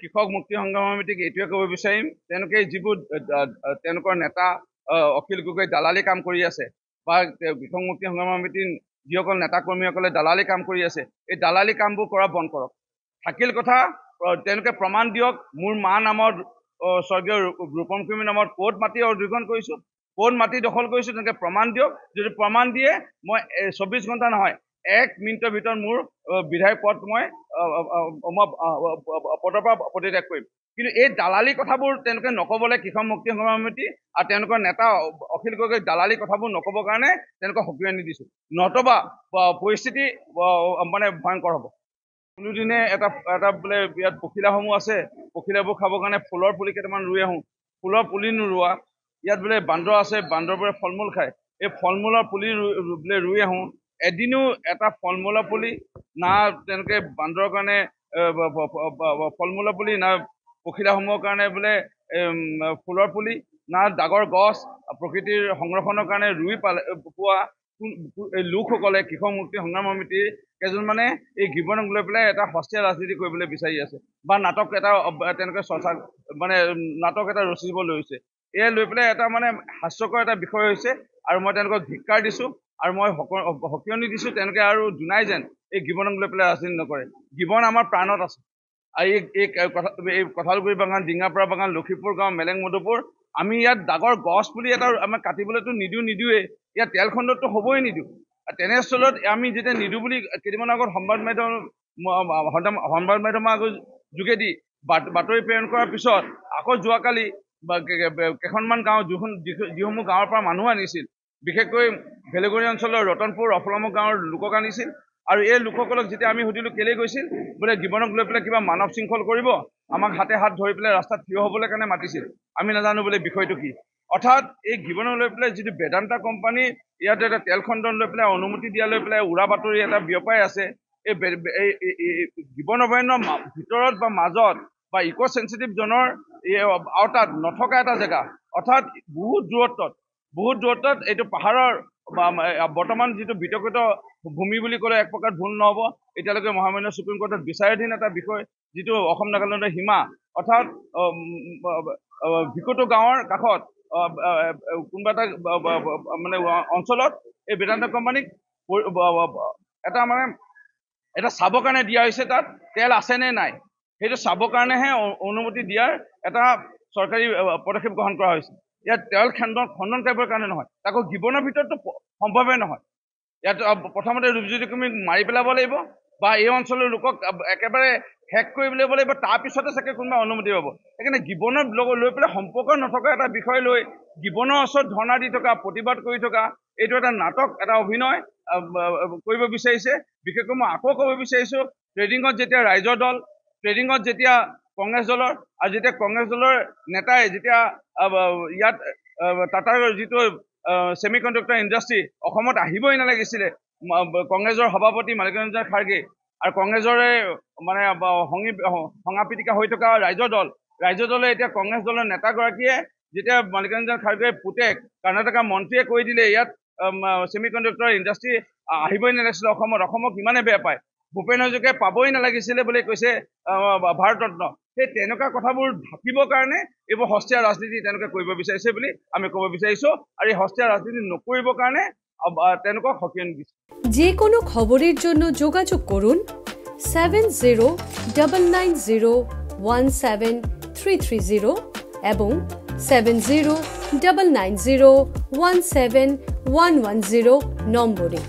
কৃষক মুক্তি সংগ্ৰাম সমিতিক এইটোৱে ক'ব বিচাৰিম, তেওঁলোকে যিবোৰ তেওঁলোকৰ নেতা অখিল গগৈ দালালি কাম কৰি আছে বা কৃষক মুক্তি সংগ্ৰাম সমিতিৰ যিসকল নেতা কৰ্মীসকলে দালালি কাম কৰি আছে, এই দালালি কামবোৰ কৰা বন্ধ কৰক। থাকিল কথা তেওঁলোকে প্ৰমাণ দিয়ক, মোৰ মা নামৰ স্বৰ্গীয় ৰূপম কুৰ্মী নামৰ ক'ত মাটি অধিগ্ৰহণ কৰিছোঁ, ক'ত মাটি দখল কৰিছোঁ, তেওঁলোকে প্ৰমাণ দিয়ক। যদি প্ৰমাণ দিয়ে মই 24 ঘণ্টা নহয় 1 মিনিটৰ ভিতৰত মোৰ বিধায়ক পদ মই পদৰ পৰা পদত্যাগ কৰিম। কিন্তু এই দালালি কথাবোৰ তেওঁলোকে নক'বলৈ কৃষক মুক্তি সংগ্ৰাম সমিতি আৰু তেওঁলোকৰ নেতা অখিল গগৈ দালালি কথাবোৰ নক'বৰ কাৰণে তেওঁলোকক সকিয়ানি দিছোঁ, নতুবা পৰিস্থিতি মানে ভয়ংকৰ হ'ব। কোনোদিনে এটা বোলে ইয়াত পখিলাসমূহ আছে, পখিলাবোৰ খাবৰ কাৰণে ফুলৰ পুলি কেইটামান ৰুই আহোঁ, ফুলৰ পুলি নোৰোৱা। ইয়াত বোলে বান্দৰ আছে, বান্দৰবোৰে ফল মূল খায়, এই ফল মূলৰ পুলি বোলে ৰুই আহোঁ, এদিনো এটা ফল মূলৰ পুলি না তেওঁলোকে বান্দৰৰ কাৰণে ফল মূলৰ পুলি, না পখিলাসমূহৰ কাৰণে বোলে ফুলৰ পুলি, না ডাঙৰ গছ প্ৰকৃতিৰ সংৰক্ষণৰ কাৰণে ৰুই পোৱা লোকসকলে কৃষক মুক্তি সংগ্ৰাম সমিতিৰ কেইজনমানে এই গিবনক লৈ পেলাই এটা সস্তীয়া ৰাজনীতি কৰিবলৈ বিচাৰি আছে বা নাটক এটা তেওঁলোকে চৰ্চা মানে নাটক এটা ৰচিব লৈছে। এয়া লৈ পেলাই এটা মানে হাস্যকৰ এটা বিষয় হৈছে আৰু মই তেওঁলোকক ধিক্কাৰ দিছোঁ আৰু মই সকিয়নি দিছোঁ তেওঁলোকে আৰু জোনাই যেন এই গিবনক লৈ পেলাই ৰাজনীতি নকৰে। গিবন আমাৰ প্ৰাণত আছে আৰু এই কঁঠালগুৰি বাগান, ডিঙাপাৰা বাগান, লক্ষীপুৰ গাঁও, মেলেং মধুপুৰ, আমি ইয়াত ডাঙৰ গছ পুলি এটা আমাৰ কাটিবলৈতো নিদিওঁৱেই, ইয়াত তেল খণ্ডতো হ'বই নিদিওঁ। তেনেস্থলত আমি যেতিয়া নিদিওঁ বুলি কেইদিনমান আগত সংবাদ মাধ্যমৰ যোগেদি বাতৰি প্ৰেৰণ কৰাৰ পিছত আকৌ যোৱাকালি কেইখনমান গাঁও যিসমূহ গাঁৱৰ পৰা মানুহ আনিছিল, বিশেষকৈ ভেলগুৰি অঞ্চলৰ ৰতনপুৰ অফলামুখ গাঁৱৰ লোকক আনিছিল আৰু এই লোকসকলক যেতিয়া আমি সুধিলোঁ কেলৈ গৈছিল, বোলে গিবনক লৈ পেলাই কিবা মানৱ শৃংখল কৰিব, আমাক হাতে হাত ধৰি পেলাই ৰাস্তাত থিয় হ'বলৈ কাৰণে মাতিছিল, আমি নাজানো বোলে বিষয়টো কি। অৰ্থাৎ এই গিবনক লৈ পেলাই যিটো বেদান্তা কোম্পানী ইয়াত এটা তেল খণ্ডন লৈ পেলাই অনুমতি দিয়া লৈ পেলাই উৰা বাতৰি এটা বিয়পাই আছে, এই গিবন অভয়াৰণ্যৰ ভিতৰত বা মাজত বা ইক' চেঞ্চিটিভ জ'নৰ আওতাত নথকা এটা জেগা, অৰ্থাৎ বহুত দূৰত্বত এইটো পাহাৰৰ বৰ্তমান যিটো বিতৰ্কিত ভূমি বুলি ক'লে এক প্ৰকাৰ ভুল নহ'ব। এতিয়ালৈকে মহামান্য সুপ্ৰিম কোৰ্টত বিচাৰাধীন এটা বিষয়, যিটো অসম নাগালেণ্ডৰ সীমা, অৰ্থাৎ ভিকোটো গাঁৱৰ কাষত কোনোবা এটা মানে অঞ্চলত এই বেদান্ত কোম্পানীক এটা চাবৰ কাৰণে দিয়া হৈছে, তাত তেল আছে নে নাই সেইটো চাবৰ কাৰণেহে অনুমতি দিয়াৰ এটা চৰকাৰী পদক্ষেপ গ্ৰহণ কৰা হৈছে। ইয়াত তেল খণ্ডন কৰিবৰ কাৰণে নহয়, তাকো গিবনৰ ভিতৰততো সম্ভৱেই নহয়। ইয়াত প্ৰথমতে ৰূপজ্যোতি কুৰ্মীক মাৰি পেলাব লাগিব বা এই অঞ্চলৰ লোকক একেবাৰে শেষ কৰি পেলাব লাগিব, তাৰপিছতে চাগে কোনোবা অনুমতি পাব। সেইকাৰণে গিবনৰ লৈ পেলাই সম্পৰ্ক নথকা এটা বিষয় লৈ গিবনৰ ওচৰত ধৰ্ণা দি থকা, প্ৰতিবাদ কৰি থকা, এইটো এটা নাটক, এটা অভিনয় কৰিব বিচাৰিছে। বিশেষকৈ মই আকৌ ক'ব বিচাৰিছোঁ, ট্ৰেডিঙত যেতিয়া ৰাইজৰ দল, ট্ৰেডিঙত যেতিয়া কংগ্ৰেছ দলৰ আৰু যেতিয়া কংগ্ৰেছ দলৰ নেতাই যেতিয়া ইয়াত টাটাৰ যিটো ছেমি কণ্ডাক্টৰ ইণ্ডাষ্ট্ৰী অসমত আহিবই নালাগিছিলে, কংগ্ৰেছৰ সভাপতি মাল্লিকাৰ্জুন খাৰ্গে আৰু কংগ্ৰেছৰে মানে সংগা পিটিকা হৈ থকা ৰাইজৰ দলে এতিয়া কংগ্ৰেছ দলৰ নেতাগৰাকীয়ে যেতিয়া মাল্লিকাৰ্জুন খাৰ্গেৰ পুতেক কৰ্ণাটকৰ মন্ত্ৰীয়ে কৈ দিলে ইয়াত ছেমি কণ্ডাক্টৰ ইণ্ডাষ্ট্ৰী আহিবই নালাগিছিলে অসমক ইমানে বেয়া পায়, ভূপেন হাজৰিকাই পাবই নালাগিছিলে বুলি কৈছে ভাৰতৰত্ন। সেই তেনেকুৱা কথাবোৰ ঢাকিবৰ কাৰণে এইবোৰ সস্তীয়া ৰাজনীতি তেওঁলোকে কৰিব বিচাৰিছে বুলি আমি ক'ব বিচাৰিছোঁ আৰু এই সস্তীয়া ৰাজনীতি নকৰিবৰ কাৰণে তেওঁলোকক সকিয়নি দিছে। যে কোনো খবৰেৰ জন্য যোগাযোগ কৰুন 7099017330 এবং 7099017110 নম্বৰে।